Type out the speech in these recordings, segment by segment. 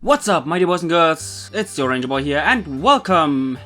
What's up, my dear boys and girls? It's your Ranger Boy here, and welcome!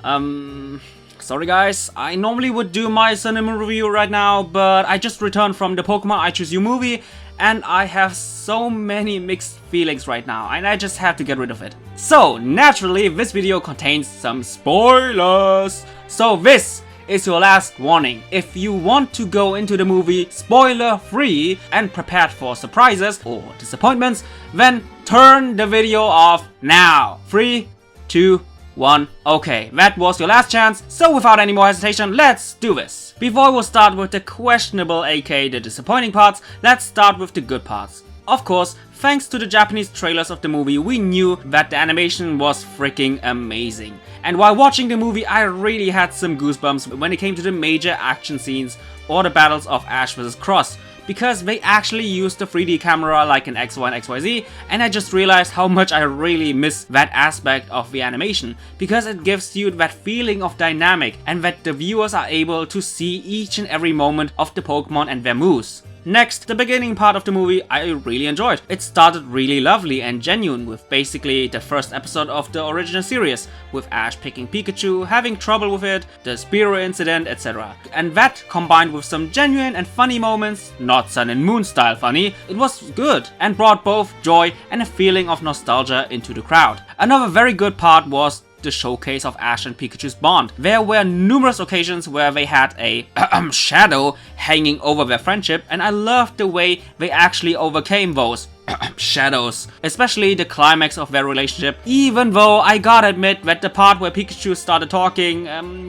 Sorry guys, I normally would do my cinema review right now, but I just returned from the Pokemon I Choose You movie, and I have so many mixed feelings right now, and I just have to get rid of it. So, naturally, this video contains some spoilers! So this is your last warning. If you want to go into the movie spoiler free and prepared for surprises or disappointments, then turn the video off now. 3, 2, 1. Okay, that was your last chance, so without any more hesitation, let's do this. Before we start with the questionable, aka the disappointing parts, let's start with the good parts. Of course, thanks to the Japanese trailers of the movie, we knew that the animation was freaking amazing. And while watching the movie, I really had some goosebumps when it came to the major action scenes or the battles of Ash vs Cross, because they actually used the 3D camera like in XY and XYZ, and I just realized how much I really miss that aspect of the animation, because it gives you that feeling of dynamic and that the viewers are able to see each and every moment of the Pokemon and their moves. Next, the beginning part of the movie I really enjoyed. It started really lovely and genuine with basically the first episode of the original series, with Ash picking Pikachu, having trouble with it, the Spearow incident, etc. And that combined with some genuine and funny moments, not Sun and Moon style funny, it was good and brought both joy and a feeling of nostalgia into the crowd. Another very good part was the showcase of Ash and Pikachu's bond. There were numerous occasions where they had a shadow hanging over their friendship, and I loved the way they actually overcame those shadows, especially the climax of their relationship, even though I gotta admit that the part where Pikachu started talking,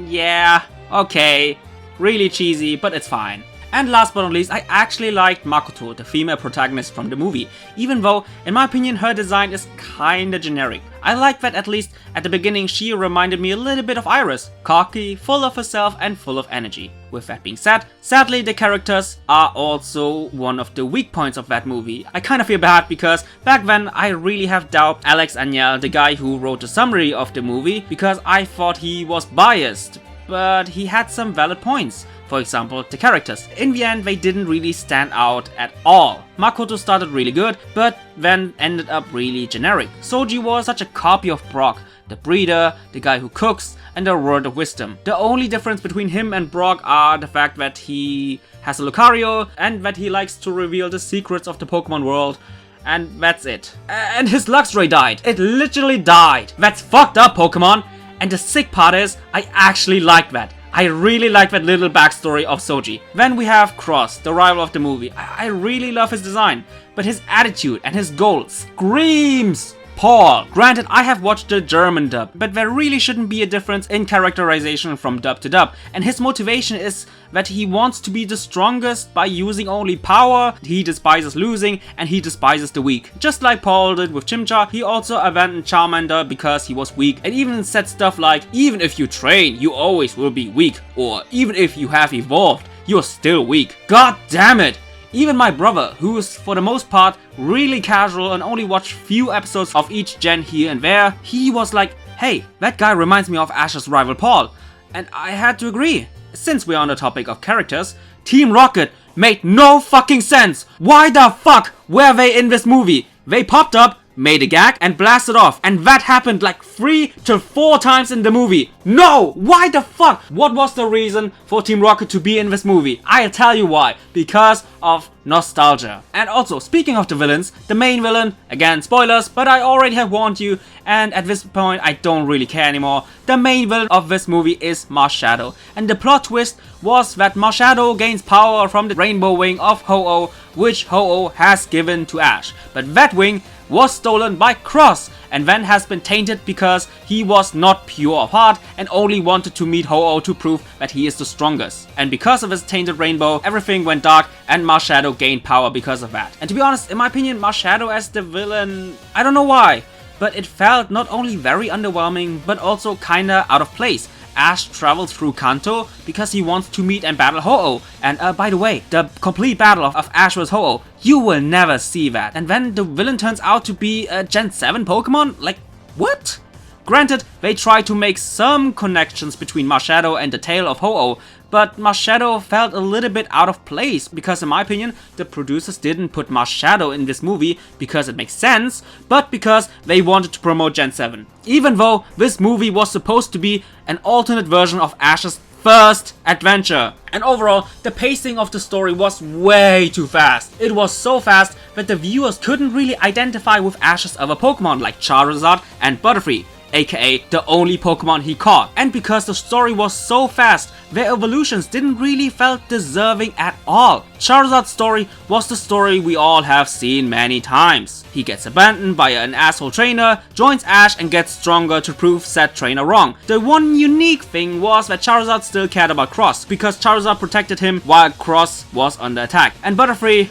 yeah, okay, really cheesy, but it's fine. And last but not least, I actually liked Makoto, the female protagonist from the movie, even though, in my opinion, her design is kinda generic. I like that at least at the beginning she reminded me a little bit of Iris, cocky, full of herself and full of energy. With that being said, sadly the characters are also one of the weak points of that movie. I kinda feel bad because back then I really have doubted Alex Aniel, the guy who wrote the summary of the movie, because I thought he was biased, but he had some valid points. For example, the characters. In the end, they didn't really stand out at all. Makoto started really good, but then ended up really generic. Soji was such a copy of Brock, the breeder, the guy who cooks, and the word of wisdom. The only difference between him and Brock are the fact that he has a Lucario and that he likes to reveal the secrets of the Pokemon world. And that's it. And his Luxray died. It literally died. That's fucked up, Pokemon. And the sick part is, I actually like that. I really like that little backstory of Soji. Then we have Cross, the rival of the movie. I really love his design, but his attitude and his goal screams Paul. Granted, I have watched the German dub, but there really shouldn't be a difference in characterization from dub to dub. And his motivation is that he wants to be the strongest by using only power, he despises losing, and he despises the weak. Just like Paul did with Chimchar, he also abandoned Charmander because he was weak, and even said stuff like, even if you train, you always will be weak, or even if you have evolved, you're still weak. God damn it! Even my brother, who is for the most part really casual and only watched few episodes of each gen here and there, he was like, hey, that guy reminds me of Ash's rival Paul. And I had to agree. Since we're on the topic of characters, Team Rocket made no fucking sense. Why the fuck were they in this movie? They popped up, made a gag, and blasted off. And that happened like 3 to 4 times in the movie. No! Why the fuck? What was the reason for Team Rocket to be in this movie? I'll tell you why. Because of nostalgia. And also, speaking of the villains, the main villain, again spoilers, but I already have warned you, and at this point I don't really care anymore. The main villain of this movie is Marshadow, and the plot twist was that Marshadow gains power from the rainbow wing of Ho-Oh, which Ho-Oh has given to Ash. But that wing was stolen by Cross, and then has been tainted because he was not pure of heart and only wanted to meet Ho-Oh to prove that he is the strongest. And because of his tainted rainbow, everything went dark and Marshadow gained power because of that. And to be honest, in my opinion, Marshadow as the villain, I don't know why, but it felt not only very underwhelming, but also kinda out of place. Ash travels through Kanto because he wants to meet and battle Ho-Oh. And by the way, the complete battle of Ash vs Ho-Oh, you will never see that. And then the villain turns out to be a Gen 7 Pokemon? Like, what? Granted, they tried to make some connections between Marshadow and the tale of Ho-Oh, but Marshadow felt a little bit out of place because in my opinion, the producers didn't put Marshadow in this movie because it makes sense, but because they wanted to promote Gen 7. Even though this movie was supposed to be an alternate version of Ash's first adventure. And overall, the pacing of the story was way too fast. It was so fast that the viewers couldn't really identify with Ash's other Pokemon like Charizard and Butterfree, aka the only Pokemon he caught. And because the story was so fast, their evolutions didn't really felt deserving at all. Charizard's story was the story we all have seen many times. He gets abandoned by an asshole trainer, joins Ash and gets stronger to prove said trainer wrong. The one unique thing was that Charizard still cared about Cross, because Charizard protected him while Cross was under attack. And Butterfree,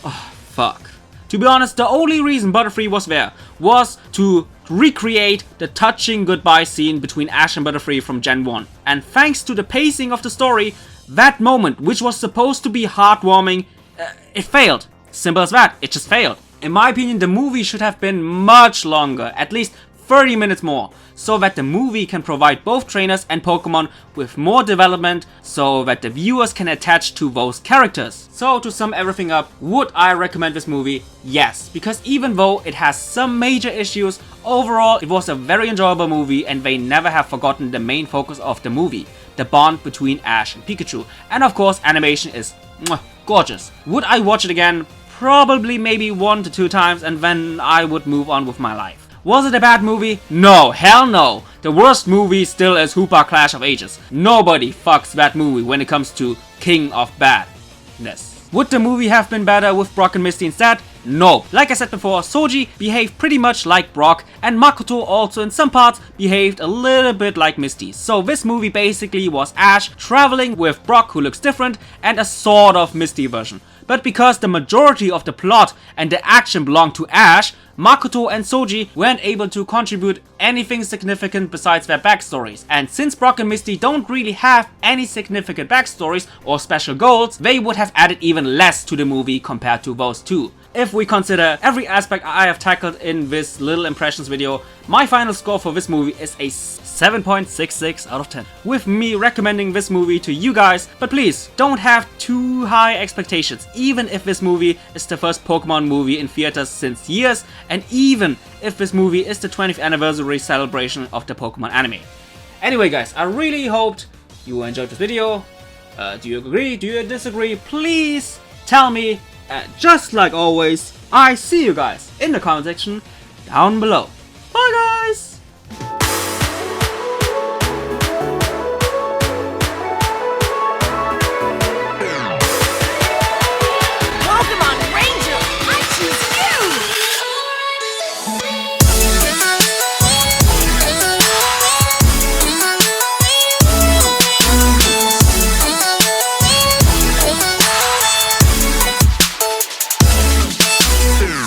oh fuck. To be honest, the only reason Butterfree was there was to recreate the touching goodbye scene between Ash and Butterfree from Gen 1. And thanks to the pacing of the story, that moment, which was supposed to be heartwarming, it failed. Simple as that, it just failed. In my opinion, the movie should have been much longer, at least 30 minutes more, so that the movie can provide both trainers and Pokemon with more development so that the viewers can attach to those characters. So to sum everything up, would I recommend this movie? Yes, because even though it has some major issues, overall it was a very enjoyable movie and they never have forgotten the main focus of the movie, the bond between Ash and Pikachu. And of course, animation is gorgeous. Would I watch it again? Probably maybe 1 to 2 times and then I would move on with my life. Was it a bad movie? No, hell no. The worst movie still is Hoopa Clash of Ages. Nobody fucks that movie when it comes to King of Badness. Would the movie have been better with Brock and Misty instead? No. Like I said before, Soji behaved pretty much like Brock and Makoto also in some parts behaved a little bit like Misty. So this movie basically was Ash traveling with Brock who looks different and a sort of Misty version. But because the majority of the plot and the action belonged to Ash, Makoto and Soji weren't able to contribute anything significant besides their backstories. And since Brock and Misty don't really have any significant backstories or special goals, they would have added even less to the movie compared to those two. If we consider every aspect I have tackled in this little impressions video, my final score for this movie is a 7.66 out of 10. With me recommending this movie to you guys, but please don't have too high expectations, even if this movie is the first Pokemon movie in theaters since years, and even if this movie is the 20th anniversary celebration of the Pokemon anime. Anyway guys, I really hoped you enjoyed this video. Do you agree? Do you disagree? Please tell me. Just like always, I see you guys in the comment section down below. Bye guys!